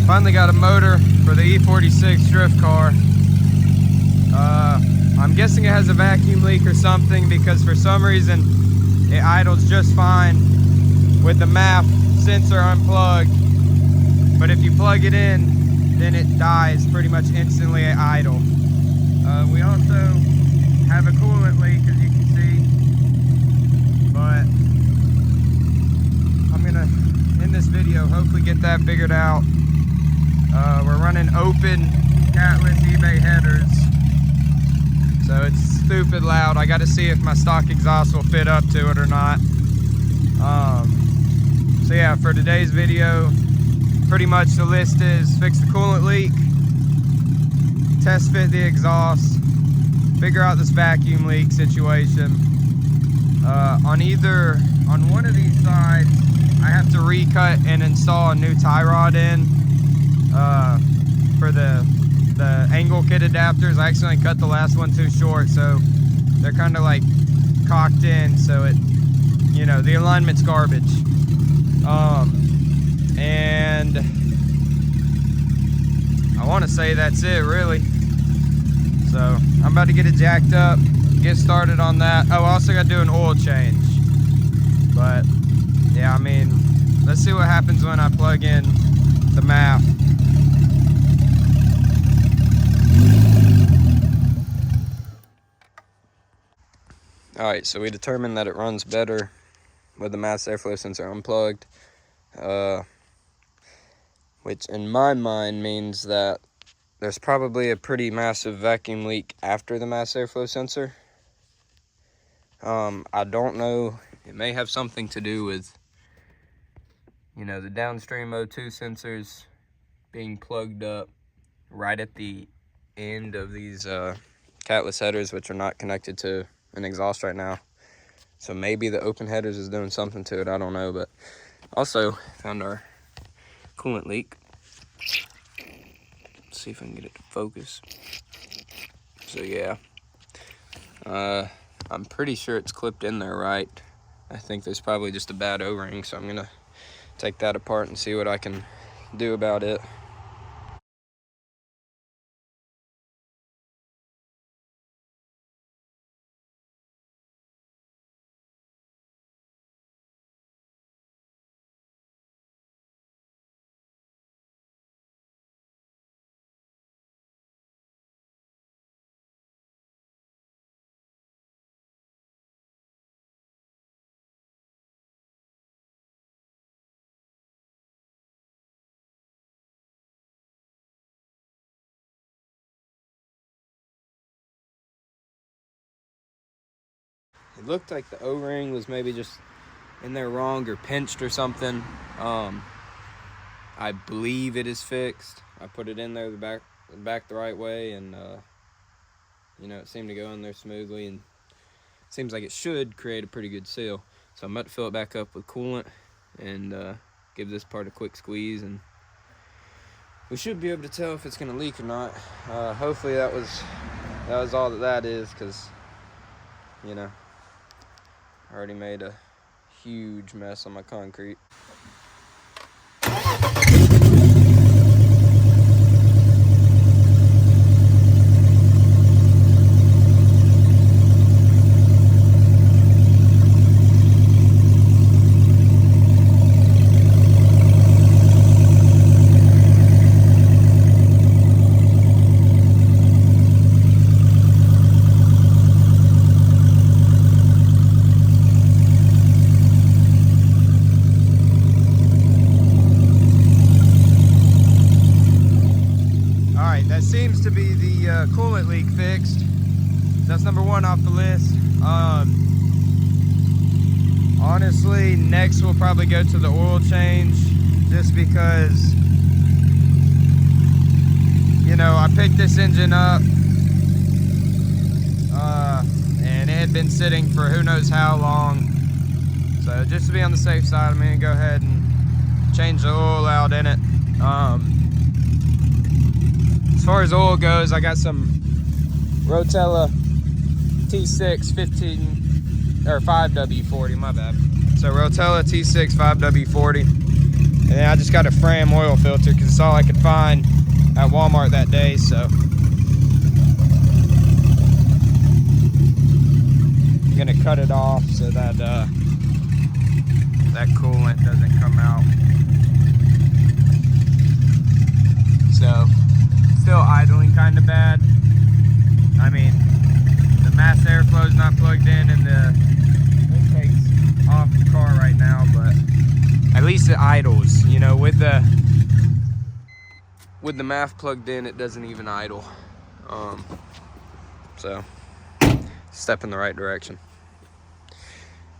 Finally got a motor for the E46 drift car. I'm guessing it has a vacuum leak or something, because for some reason it idles just fine with the MAF sensor unplugged. But if you plug it in, then it dies pretty much instantly at idle. We also have a coolant leak, as you can see, but I'm gonna, in this video, hopefully get that figured out. We're running open catless eBay headers, so it's stupid loud. I got to see if my stock exhaust will fit up to it or not. So yeah, for today's video, pretty much the list is fix the coolant leak, test fit the exhaust, figure out this vacuum leak situation. On one of these sides, I have to recut and install a new tie rod in for the angle kit adapters. I accidentally cut the last one too short, so they're kind of like cocked in, so it, you know, the alignment's garbage. And I want to say that's it, really. So I'm about to get it jacked up, get started on that. Oh, I also got to do an oil change. But yeah, I mean, let's see what happens when I plug in the MAF. All right, so we determined that it runs better with the mass airflow sensor unplugged, which in my mind means that there's probably a pretty massive vacuum leak after the mass airflow sensor. I don't know, it may have something to do with, you know, the downstream O2 sensors being plugged up right at the end of these catless headers, which are not connected to an exhaust right now. So maybe the open headers is doing something to it, I don't know. But also found our coolant leak. Let's see if I can get it to focus. So yeah, I'm pretty sure it's clipped in there right. I think there's probably just a bad O-ring, so I'm gonna take that apart and see what I can do about it. It looked like the O-ring was maybe just in there wrong or pinched or something. I believe it is fixed. I put it in there the back the right way, and you know, it seemed to go in there smoothly, and it seems like it should create a pretty good seal. So I'm about to fill it back up with coolant and give this part a quick squeeze, and we should be able to tell if it's going to leak or not. Hopefully that was all that is, because, you know, I already made a huge mess on my concrete. Seems to be the coolant leak fixed. That's number one off the list. Honestly, next we'll probably go to the oil change, just because, you know, I picked this engine up and it had been sitting for who knows how long. So just to be on the safe side, I'm gonna go ahead and change the oil out in it. As far as oil goes, I got some Rotella T6 15 or 5W40, my bad. So Rotella T6 5W40. And then I just got a Fram oil filter because it's all I could find at Walmart that day, so. I'm gonna cut it off so that that coolant doesn't come out. So, still idling kind of bad. I mean, the mass airflow is not plugged in and the intake's off the car right now, but at least it idles. You know, with the MAF plugged in, it doesn't even idle. So, step in the right direction.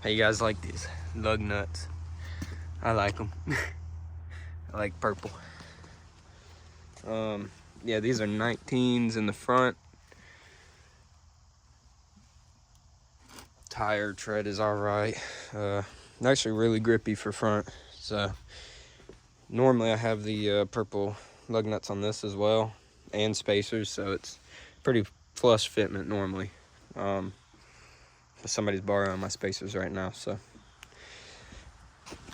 How you guys like these lug nuts? I like them. I like purple. Yeah, these are 19s in the front. Tire tread is all right. Actually really grippy for front. So normally I have the purple lug nuts on this as well, and spacers, so it's pretty flush fitment normally. But somebody's borrowing my spacers right now, so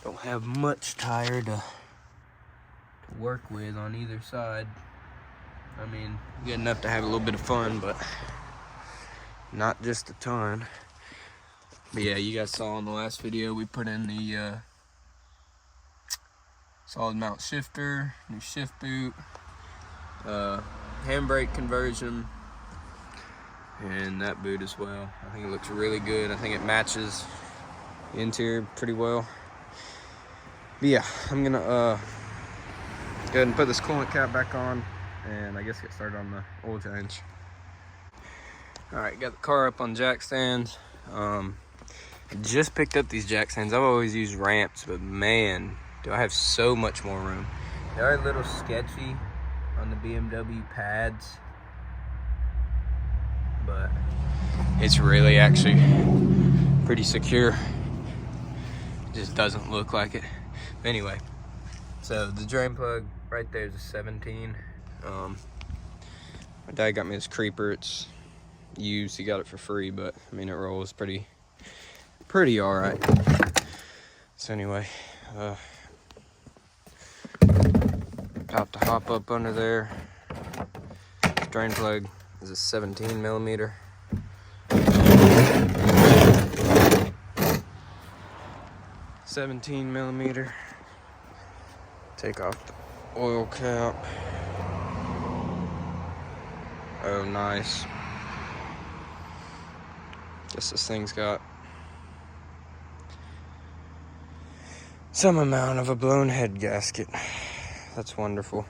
don't have much tire to work with on either side. I mean, good enough to have a little bit of fun, but not just a ton. But yeah, you guys saw in the last video, we put in the solid mount shifter, new shift boot, handbrake conversion, and that boot as well. I think it looks really good. I think it matches the interior pretty well. But yeah, I'm gonna go ahead and put this coolant cap back on, and I guess get started on the oil change. All right, got the car up on jack stands. Just picked up these jack stands. I've always used ramps, but man, do I have so much more room. They are a little sketchy on the BMW pads, but it's really actually pretty secure. It just doesn't look like it. But anyway, so the drain plug right there is a 17. My dad got me this creeper. It's used. He got it for free, but I mean, it rolls pretty all right. So anyway, about to hop up under there. This drain plug is a 17 millimeter. Take off the oil cap. Oh, nice. Guess this thing's got some amount of a blown head gasket. That's wonderful.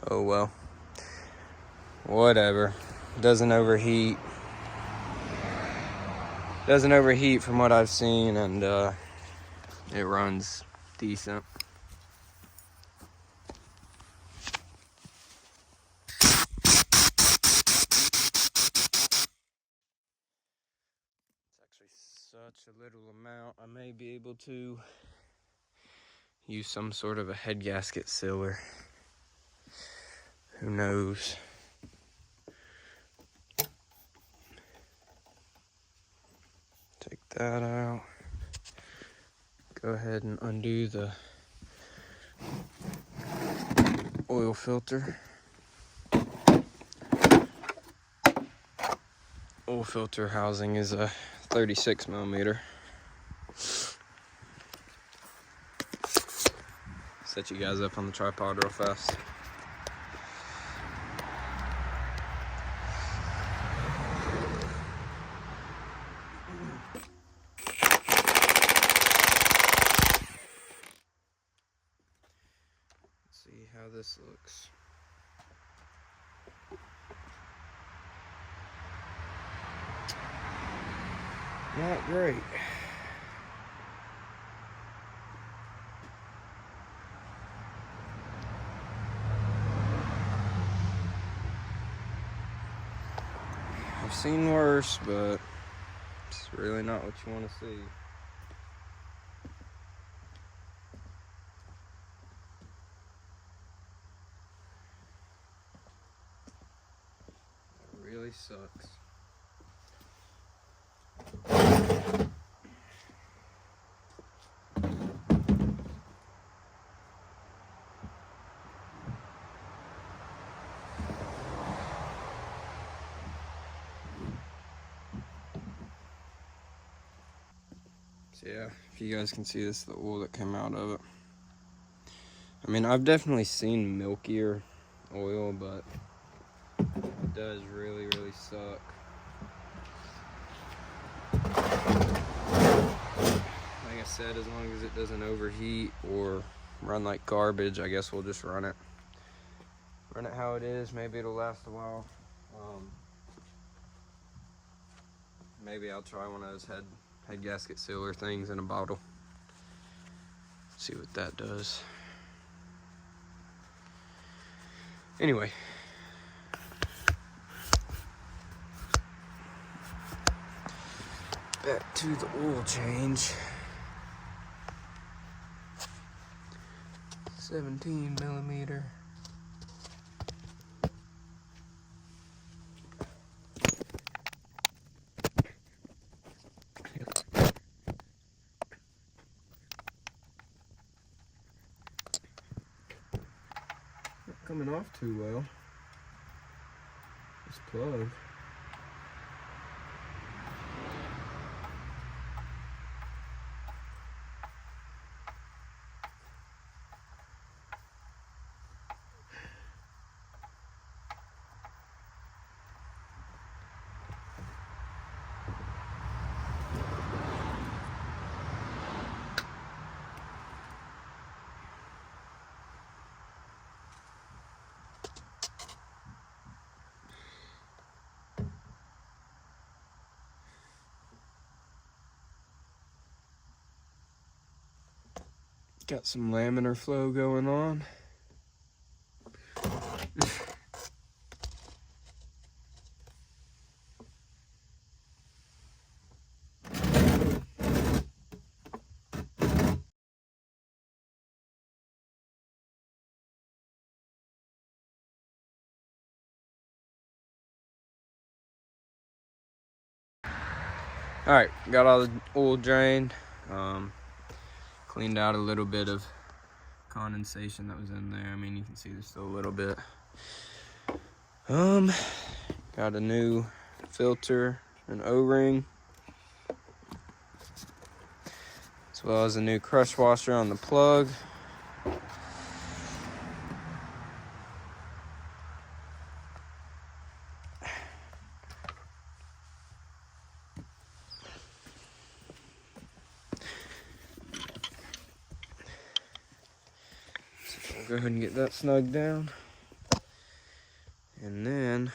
Oh well. Whatever. Doesn't overheat. Doesn't overheat from what I've seen, and it runs decent. Such a little amount. I may be able to use some sort of a head gasket sealer. Who knows? Take that out. Go ahead and undo the oil filter. Oil filter housing is a 36 millimeter. Set you guys up on the tripod real fast. Let's see how this looks. Not great. I've seen worse, but it's really not what you want to see. It really sucks. So yeah, if you guys can see this, the oil that came out of it. I mean, I've definitely seen milkier oil, but it does really, really suck. Like I said, as long as it doesn't overheat or run like garbage, I guess we'll just run it how it is. Maybe it'll last a while. Maybe I'll try one of those head gasket sealer things in a bottle. See what that does. Anyway, back to the oil change. 17 millimeter. Not coming off too well. This plug. Got some laminar flow going on. All right, got all the oil drained. Cleaned out a little bit of condensation that was in there. I mean, you can see there's still a little bit. Got a new filter, an O-ring, as well as a new crush washer on the plug. So I'll go ahead and get that snugged down. And then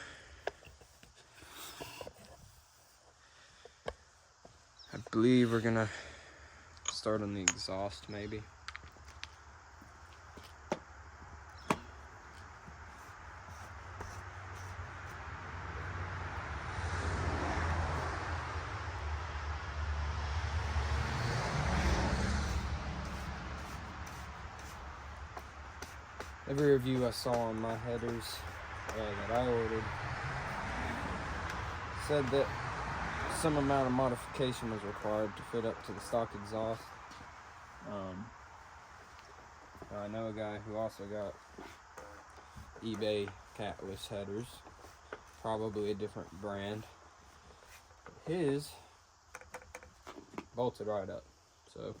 I believe we're gonna start on the exhaust maybe. Every review I saw on my headers that I ordered said that some amount of modification was required to fit up to the stock exhaust. I know a guy who also got eBay catless headers, probably a different brand. His bolted right up, so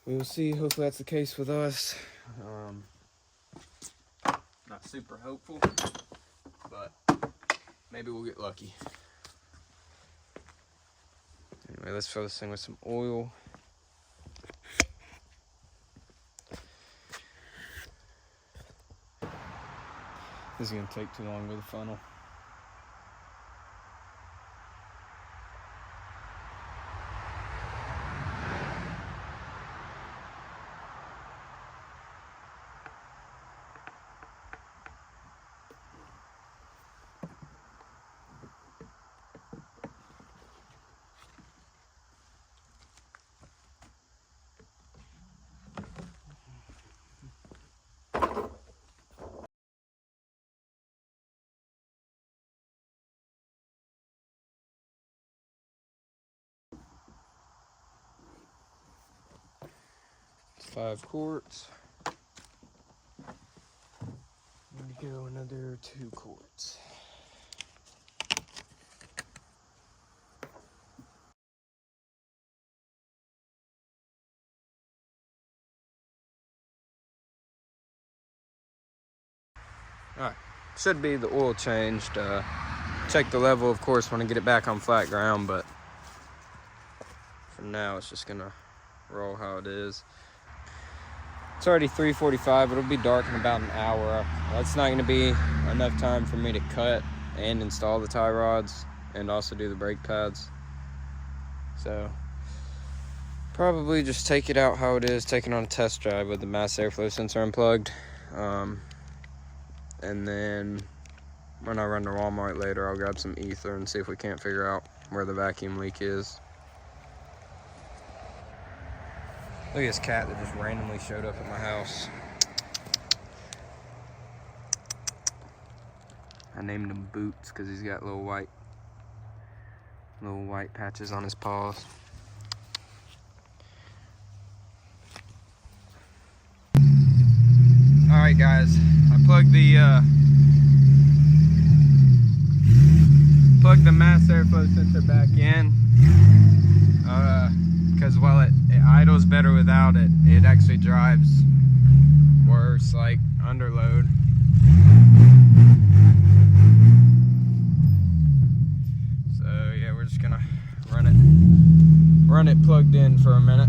we'll see. Hopefully that's the case with us. Not super hopeful, but maybe we'll get lucky. Anyway, let's fill this thing with some oil. This is gonna take too long with a funnel. It's 5 quarts. There we go, another 2 quarts. Alright, should be the oil changed. Check the level, of course, when I get it back on flat ground, but for now it's just gonna roll how it is. It's already 3:45. It'll be dark in about an hour. That's not gonna be enough time for me to cut and install the tie rods and also do the brake pads. So probably just take it out how it is, take it on a test drive with the mass airflow sensor unplugged. And then when I run to Walmart later, I'll grab some ether and see if we can't figure out where the vacuum leak is. Look at this cat that just randomly showed up at my house. I named him Boots because he's got little white patches on his paws. Alright guys, I plugged the mass airflow sensor back in because while it idles better without it, it actually drives worse, like under load. So yeah, we're just gonna run it plugged in for a minute.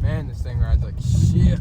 Man, this thing rides like shit.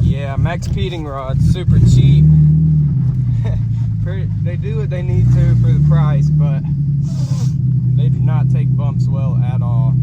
Yeah, Max Peating rods, super cheap. They do what they need to for the price, but they do not take bumps well at all.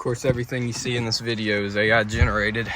course, everything you see in this video is AI generated.